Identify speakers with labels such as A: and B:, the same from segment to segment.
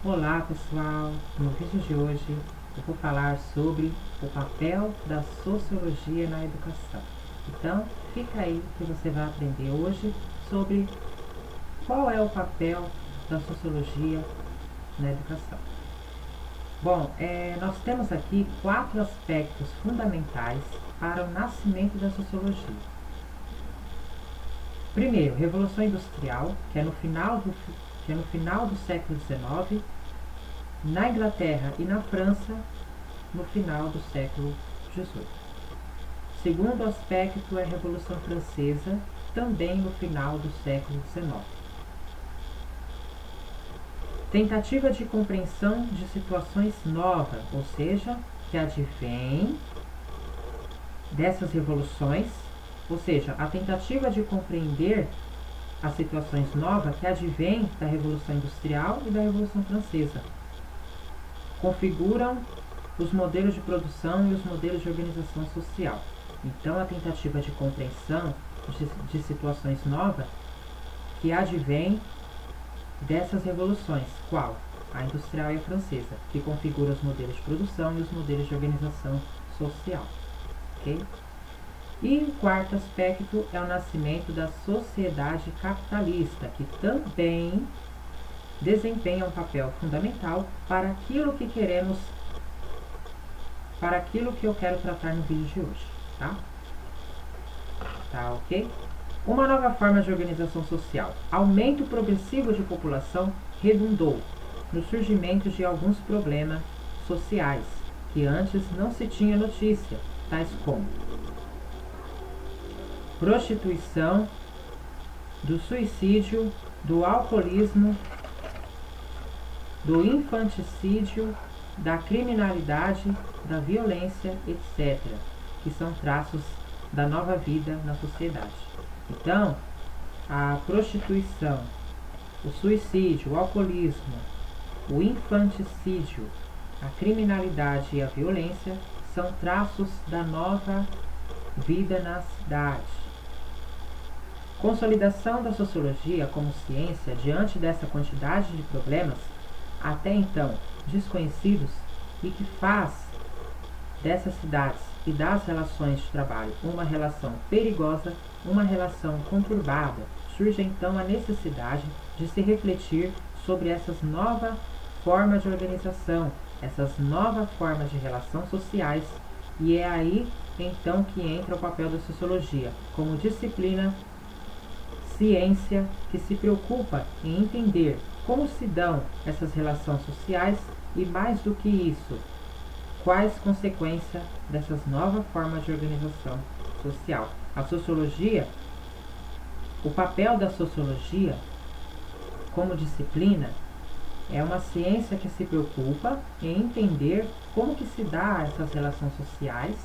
A: Olá pessoal, no vídeo de hoje eu vou falar sobre o papel da sociologia na educação. Então fica aí que você vai aprender hoje sobre qual é o papel da sociologia na educação. Bom, nós temos aqui 4 aspectos fundamentais para o nascimento da sociologia. Primeiro, Revolução Industrial, que é no final do século XIX, na Inglaterra e na França, no final do século XVIII. Segundo aspecto é a Revolução Francesa, também no final do século XIX. Tentativa de compreensão de situações novas, ou seja, que advém dessas revoluções, ou seja, a tentativa de compreender as situações novas que advêm da Revolução Industrial e da Revolução Francesa. Configuram os modelos de produção e os modelos de organização social. Então, a tentativa de compreensão de situações novas que advém dessas revoluções. Qual? A industrial e a francesa, que configura os modelos de produção e os modelos de organização social. Ok? E o quarto aspecto é o nascimento da sociedade capitalista, que também desempenha um papel fundamental para aquilo que queremos, para aquilo que eu quero tratar no vídeo de hoje, tá? Tá, ok? Uma nova forma de organização social. Aumento progressivo de população redundou no surgimento de alguns problemas sociais que antes não se tinha notícia, tais como prostituição, do suicídio, do alcoolismo, do infanticídio, da criminalidade, da violência, etc., que são traços da nova vida na sociedade. Então, a prostituição, o suicídio, o alcoolismo, o infanticídio, a criminalidade e a violência são traços da nova vida na cidade. Consolidação da sociologia como ciência diante dessa quantidade de problemas até então desconhecidos e que faz dessas cidades e das relações de trabalho uma relação perigosa, uma relação conturbada. Surge então a necessidade de se refletir sobre essas novas formas de organização, essas novas formas de relações sociais, e é aí então que entra o papel da sociologia como disciplina, ciência que se preocupa em entender como se dão essas relações sociais e, mais do que isso, quais consequências dessas novas formas de organização social. A sociologia, o papel da sociologia como disciplina é uma ciência que se preocupa em entender como que se dá essas relações sociais,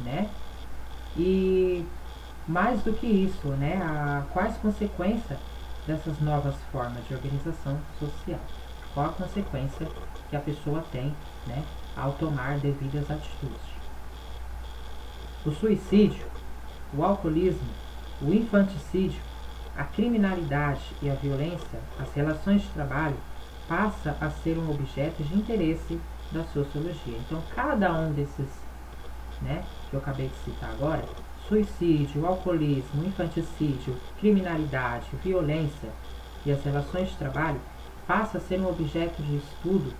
A: né? E mais do que isso, né? Quais consequências dessas novas formas de organização social? Qual a consequência que a pessoa tem, né, ao tomar devidas atitudes? O suicídio, o alcoolismo, o infanticídio, a criminalidade e a violência, as relações de trabalho, passa a ser um objeto de interesse da sociologia. Então, cada um desses, né, que eu acabei de citar agora, suicídio, alcoolismo, infanticídio, criminalidade, violência e as relações de trabalho, passa a ser um objeto de estudo,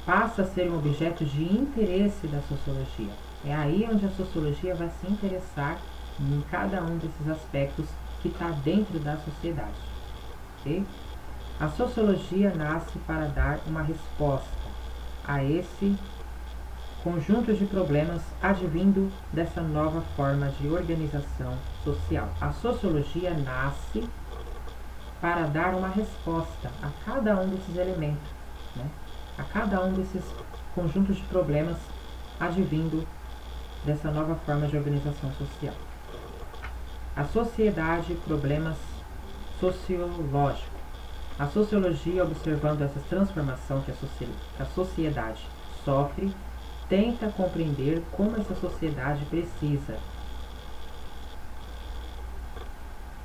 A: passa a ser um objeto de interesse da sociologia. É aí onde a sociologia vai se interessar em cada um desses aspectos que está dentro da sociedade. Okay? A sociologia nasce para dar uma resposta a esse conjunto de problemas advindo dessa nova forma de organização social. A sociologia nasce para dar uma resposta a cada um desses elementos, né? A cada um desses conjuntos de problemas advindo dessa nova forma de organização social. A sociedade, problemas sociológicos. A sociologia, observando essa transformação que a sociedade sofre, tenta compreender como essa sociedade precisa.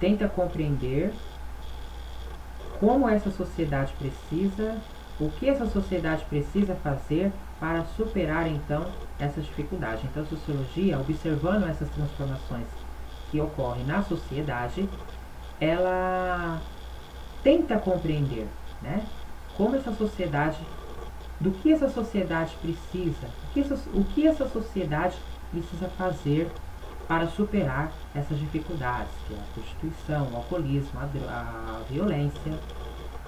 A: Tenta compreender como essa sociedade precisa, o que essa sociedade precisa fazer para superar então essa dificuldade. Então a sociologia, observando essas transformações que ocorrem na sociedade, ela tenta compreender, né, como essa sociedade, do que essa sociedade precisa, o que essa sociedade precisa fazer para superar essas dificuldades, que é a prostituição, o alcoolismo, a violência,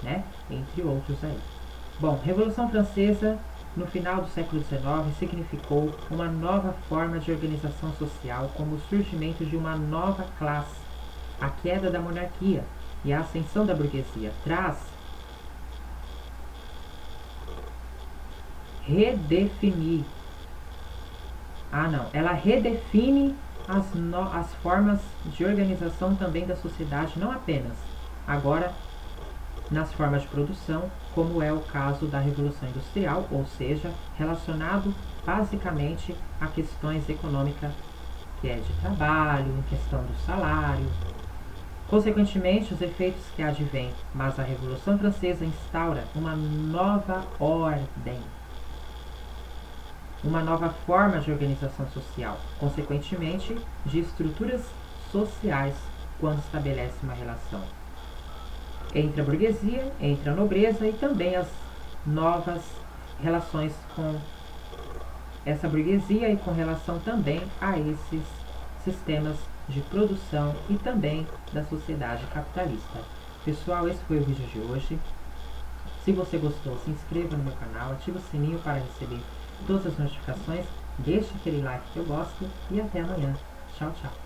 A: né, entre outros aí. Bom, Revolução Francesa, no final do século XIX, significou uma nova forma de organização social, como o surgimento de uma nova classe, a queda da monarquia e a ascensão da burguesia. Traz ela redefine as formas de organização também da sociedade, não apenas agora nas formas de produção, como é o caso da Revolução Industrial, ou seja, relacionado basicamente a questões econômicas, que é de trabalho, em questão do salário. Consequentemente, os efeitos que advêm, mas a Revolução Francesa instaura uma nova ordem, uma nova forma de organização social, consequentemente, de estruturas sociais, quando estabelece uma relação entre a burguesia, entre a nobreza e também as novas relações com essa burguesia e com relação também a esses sistemas de produção e também da sociedade capitalista. Pessoal, esse foi o vídeo de hoje. Se você gostou, se inscreva no meu canal, ative o sininho para receber todas as notificações, deixe aquele like que eu gosto e até amanhã. Tchau, tchau.